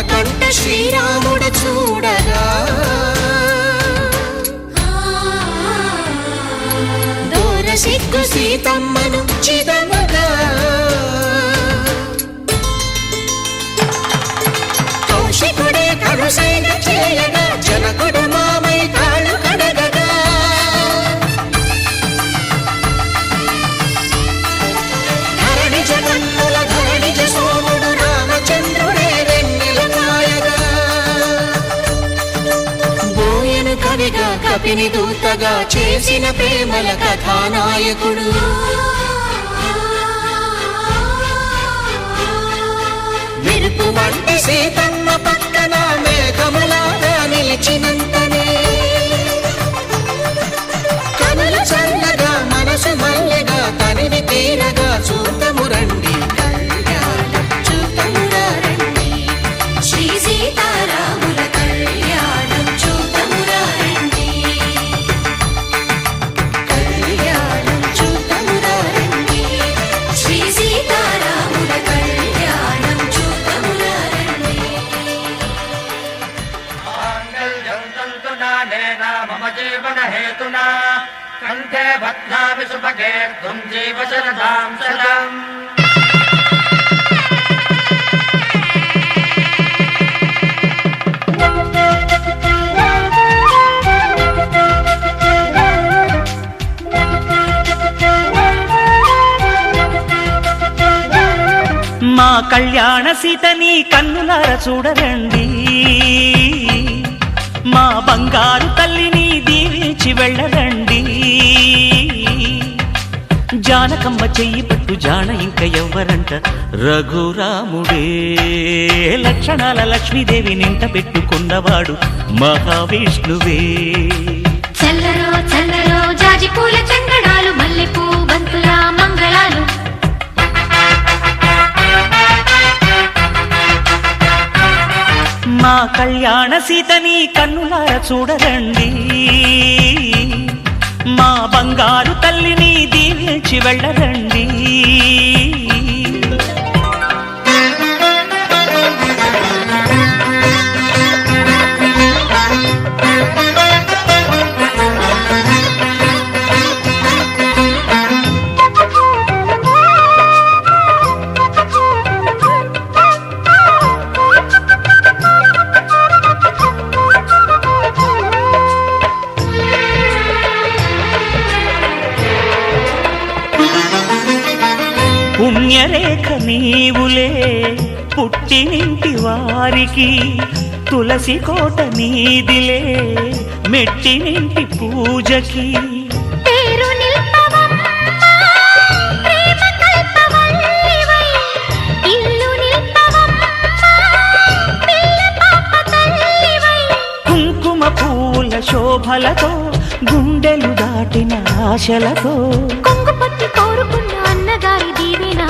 కంట శ్రీరాముడు చూడగా దూర సిగ్గు సీతమ్మను చిదమగా కౌశికుడే కరుసైన చేయగా జనకుడు మామై కాళ్ళు కడగగా ధరణి జగన్నుల ధరణి సోముడు రామచంద్రుడే వెన్నెల కాయగా బోయను కవిగా కపిని దూతగా చేసిన ప్రేమల కథానాయకుడు మెరుపు వంటి సీతమ్మ పక్కన మేఘములాగా నిలిచినంతనే కనులు చల్లగా మనసు మల్లెగా తనివి తీరగా చూతము రండి కళ్యాణం చూతమురా రండి శ్రీ సీతారాముల కళ్యాణం చూతమురా రండి కళ్యాణం చూతమురా రండి శ్రీ సీతారాముల కళ్యాణం చూతమురా రండి మాంగళ్యం తంతునా నేనా మమ జీవన హేతునా కంఠే బధ్నామి సుభగే త్వం జీవ శరదాం శతం మా కళ్యాణ సీతని కన్నులార చూడరండి మా బంగారు తల్లిని దీవించి వెళ్ళరండి జానకమ్మ చెయ్యి పట్టు జాన ఇంక ఎవ్వరంట రఘురాముడే లక్షణాల లక్ష్మీదేవి నింట పెట్టుకున్నవాడు మహావిష్ణువే చల్లరో చల్లరో జాజి పూల చందనాలు మల్లెపూ బంతుల మంగళాలు మా కళ్యాణ సీతని కన్నులార చూడరండి మా బంగారు తల్లిని దీవించి వెళ్ళరండి పుణ్యరేఖ నీవులే పుట్టినింటి వారికి తులసి కోట నీదిలే మెట్టినింటి పూజకి పేరు నిల్పవమ్మ ప్రేమ కల్పవల్లివై ఇల్లు నిల్పవమ్మ పిల్ల పాప తల్లివై కుంకుమ పూల శోభలతో గుండెలు దాటిన ఆశలతో కొంగు పట్టి కోరుకున్న అన్నగారి దీవెన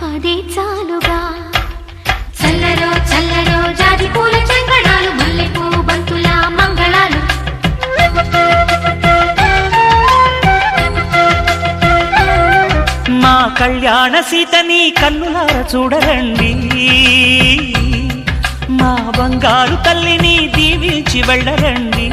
అదే చాలుగా చల్లరో చల్లరో జాజి పూల చందనాలు మల్లెపూ బంతుల మంగళాలు మా కళ్యాణ సీతని కన్నులార చూడరండి మా బంగారు తల్లిని దీవించి వెళ్ళరండి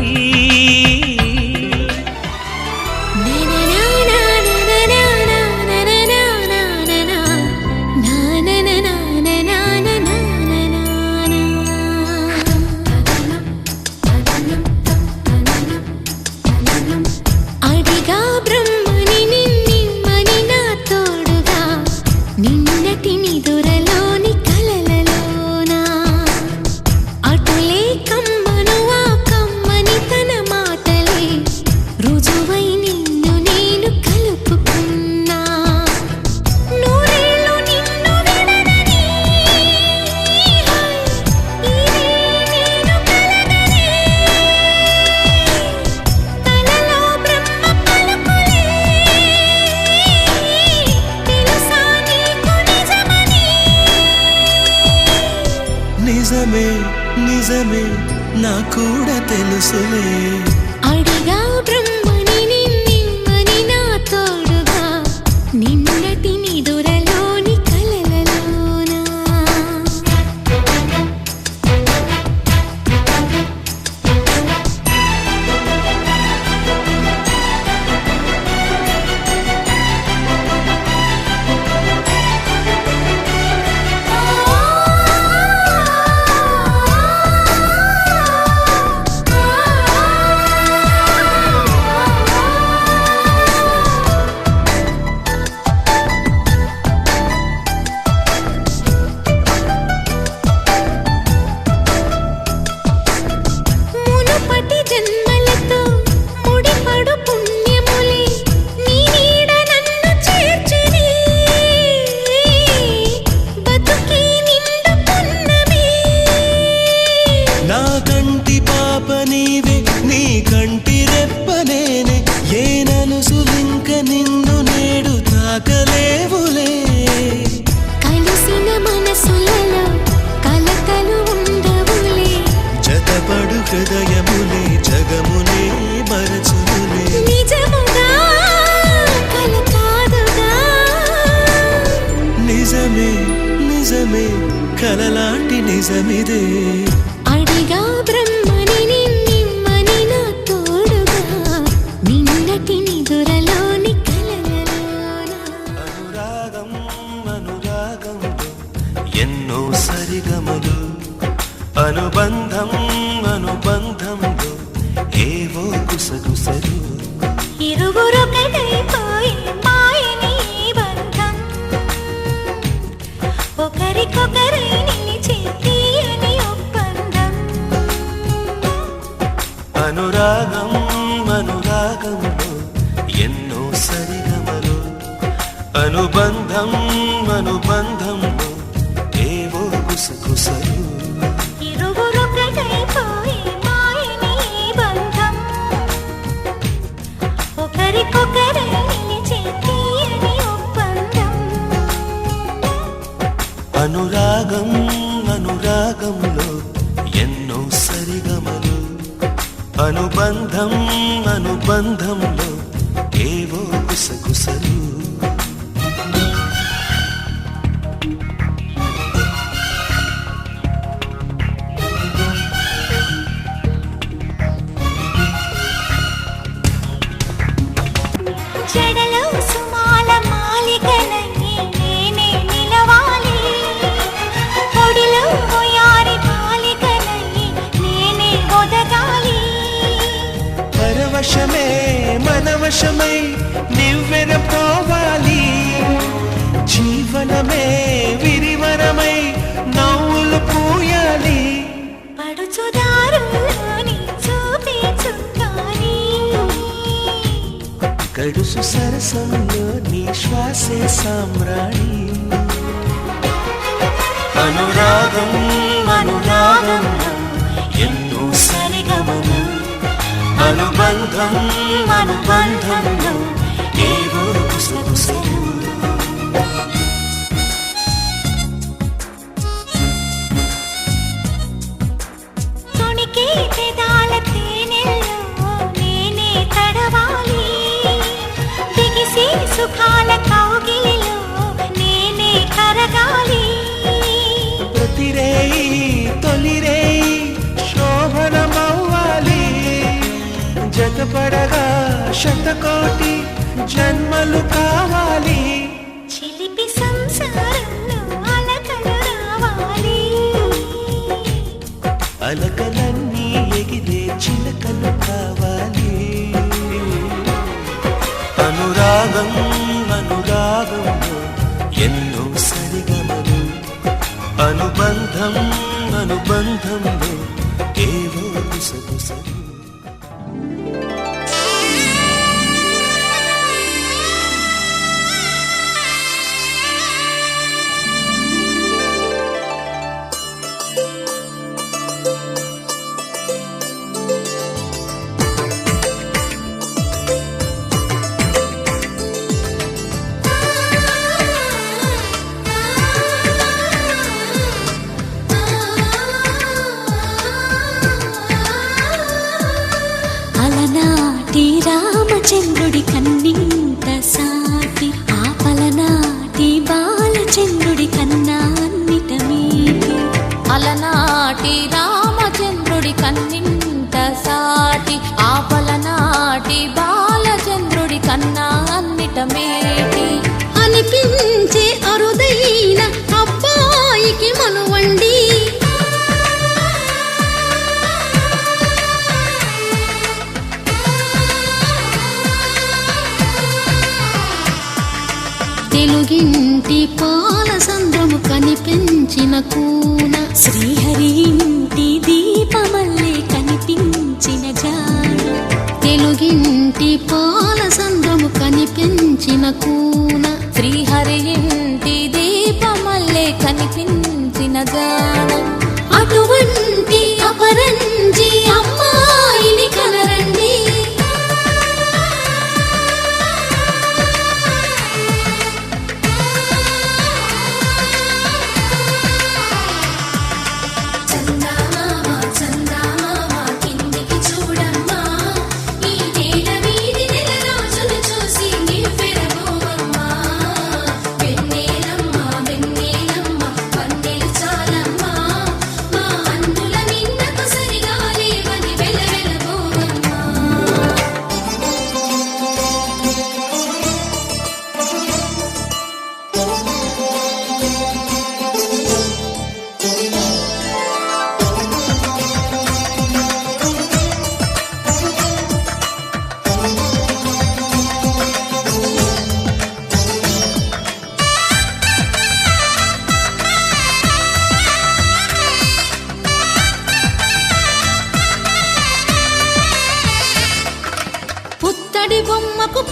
అడిగా బ్రహ్మని నిన్నమ్మని నా తోడుగా నిన్నటి నిదురలోని కలలలోనా అటులే కమ్మను ఆ కమ్మని తన మాటలే రుజువై నిన్ను నేను కలుపుకున్నా నూరేళ్ళు నిన్ను విడనని ఇదే నేను కలనని తలలో బ్రహ్మ పలుకులే తెలుసా నీకు నిజమని నిజమే నిజమే నా కూడా తెలుసులే అడిగా బ్రహ్మని నిన్నమ్మని నా తోడుగా నిన్నటి నిదురలోని కలలలోనా కలలాంటి నిజమిదే. అడిగా బ్రహ్మని నిమ్మని నా తోడుగా నిన్నటి నిదురలోని కలలలోన. అనురాగం అనురాగంలో ఎన్నో సరిగమలు, అనుబంధం అనుబంధంలో ఏవో గుసగుసలు. ఇరువురొకటైపోయే మాయని ఈ బంధం, ఒకరికొకరై నిలిచే తీయని ఒప్పందం. అనురాగం అనురాగంలో ఎన్నో సరిగమలు, అనుబంధం అనుబంధంలో ఏవో గుసగుసలు. ఇరువురొకటైపోయే మాయని ఈ బంధం, ఒకరికొకరై నిలిచే తీయని ఒప్పందం. అనురాగం అనురాగంలో ఎన్నో సరిగమలు, అనుబంధం అనుబంధంలో ఏవో గుసగుసలు. జడలో సుమాల మాలికలన్నీ నేనే నిలవాలి, పొడిలో పోయారి మాలికలన్నీ నేనే ఒదగాలి. పరవశమే మనవశమై నివ్వెన పోవాలి, జీవనమే విరివనమై నవ్వులు పూయాలి. పడుచుదారుల్లోని చూపే చుక్కాని, గడుసు సరసంలో నీ శ్వాసే సామ్రాణి. అనురాగం అనురాగంలో ఎన్నో సరిగమలు, అనుబంధం అనుబంధంలో ఏవో గుసగుసలు. తొణికే పెదాల తేనెల్లో నేనే తడవాలి, బిగిసి సుఖాల కౌగిలిలో నేనే కరగాలి. ప్రతిరేయి తొలిరేయి శోభనమవ్వాలి, జతపడగా శతకోటి జన్మలు కావాలి. చిలిపి సంసారంలో అలకలు రావాలి, అలకలన్నీ ఎగిరే చిలకలు కావాలి. అనురాగం అనురాగంలో ఎన్నో సరిగమలు, అనుబంధం అనుబంధంలో ఏవో గుసగుసలు. అలనాటి రామచంద్రుడి కన్నింత సాటి, ఆపలనాటి బాలచంద్రుడి కన్నా అన్నిట మీటి. అలనాటి రామచంద్రుడి కన్నింత సాటి, ఆపలనాటి బాలచంద్రుడి కన్నా అన్నిట మేటి. అనిపించే అరుదైన అబ్బాయికి మనువండి, తెలుగింటి పాల సంద్రము కనిపించిన కూన, శ్రీహరి ఇంటి దీపమల్లే కనిపించిన జాడ. తెలుగింటి పాల సంద్రము కనిపించిన కూన, శ్రీహరి ఇంటి దీపమల్లే కనిపించిన జాడ. అటువంటి అపరంజి అమ్మాయిని కనరండి. చందమామ చందమామ కిందికి చూడమ్మా, ఈ నేల వీధి నెల రోజులు చూసి నివ్వెరబోవమ్మా. వెన్నెలమ్మ వెన్నెలమ్మ వన్నెలు చాలా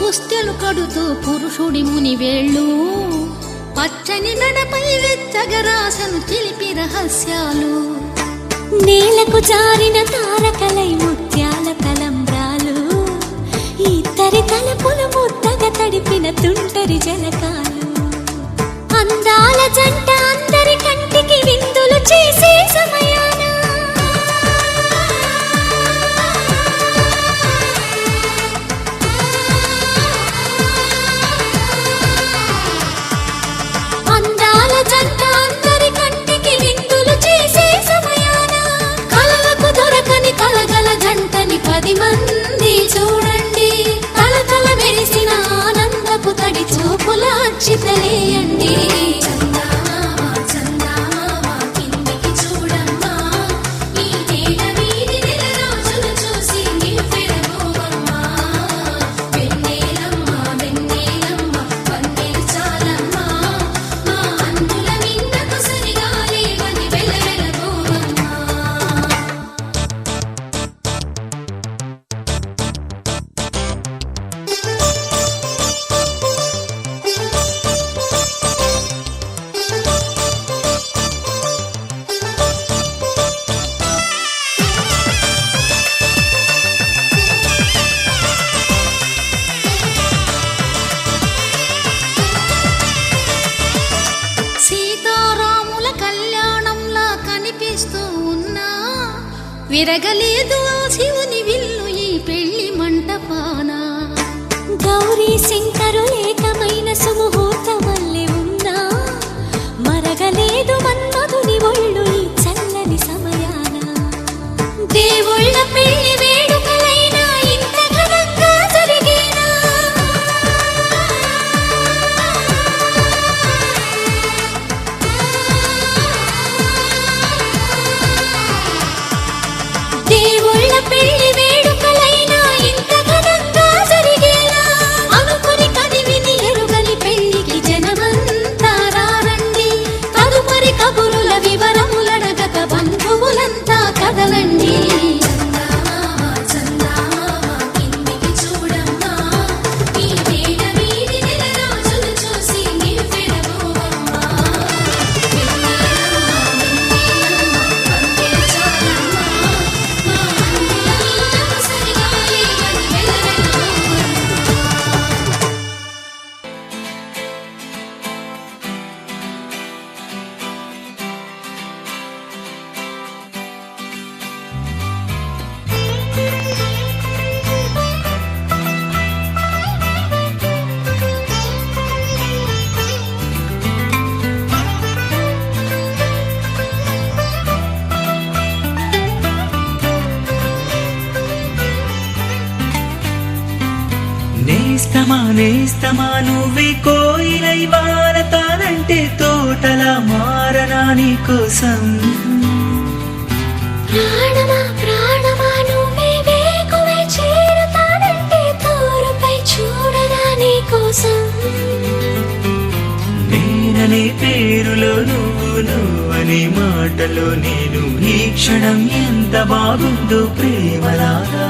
పుస్తెలు కడుతూ పురుషుడి ముని వేళ్ళు పచ్చని మెడపై వెచ్చగరాసను చిలిపి రహస్యాలు నేలకు జారిన తారకలై ముత్యాల తలంబ్రాలు ఇద్దరి తలపులు ముద్దగా తడిపిన తుంటరి జలకాలు అందాల జంట అందరి కంటికి విందులు చేసే సమయాన అందాల జంట అందరి కంటికి విందులు చేసే సమయాన కలలకు దొరకని కలగల జంటని 10 మంది చూడండి తలతల మెరిసిన ఆనందపు తడి చూపుల అచ్చితలేయండి సీతారాముల కళ్యాణంలా కనిపిస్తూ ఉన్నా విరగలేదు ఆ శివుని విల్లు ఈ పెళ్లి మంటపాన గౌరీ శంకరు ఏకమైన సుముహూర్తమల్లె ఉన్నా మరగలేదు మన్మధుని ఒళ్ళు ఈ చల్లని సమయాన దేవుళ్ళ పెళ్లి వేడుకలైనా ఇంత ఘనంగా జరిగేనా దేవుళ్ళ పెళ్లి వేడుకలైనా ఇంత ఘనంగా జరిగేలా అనుకుని కదివిని ఎరుగని పెళ్లికి జనమంతా రారండి తదుపరి కబురుల వివరములడగక బంధువులంతా కదలండి నేస్తమా నువ్వే కోయిలై వారతానంటే తోటలా మారనా నీ కోసం ప్రాణమా ప్రాణమా నువ్వే వేకువై చేరుతానంటే తోరుపై చూడనా నీ కోసం నేననే పేరులో నువ్వనే మాటలో నేను ఈ క్షణం ఎంత బాగుందో ప్రేమలాగా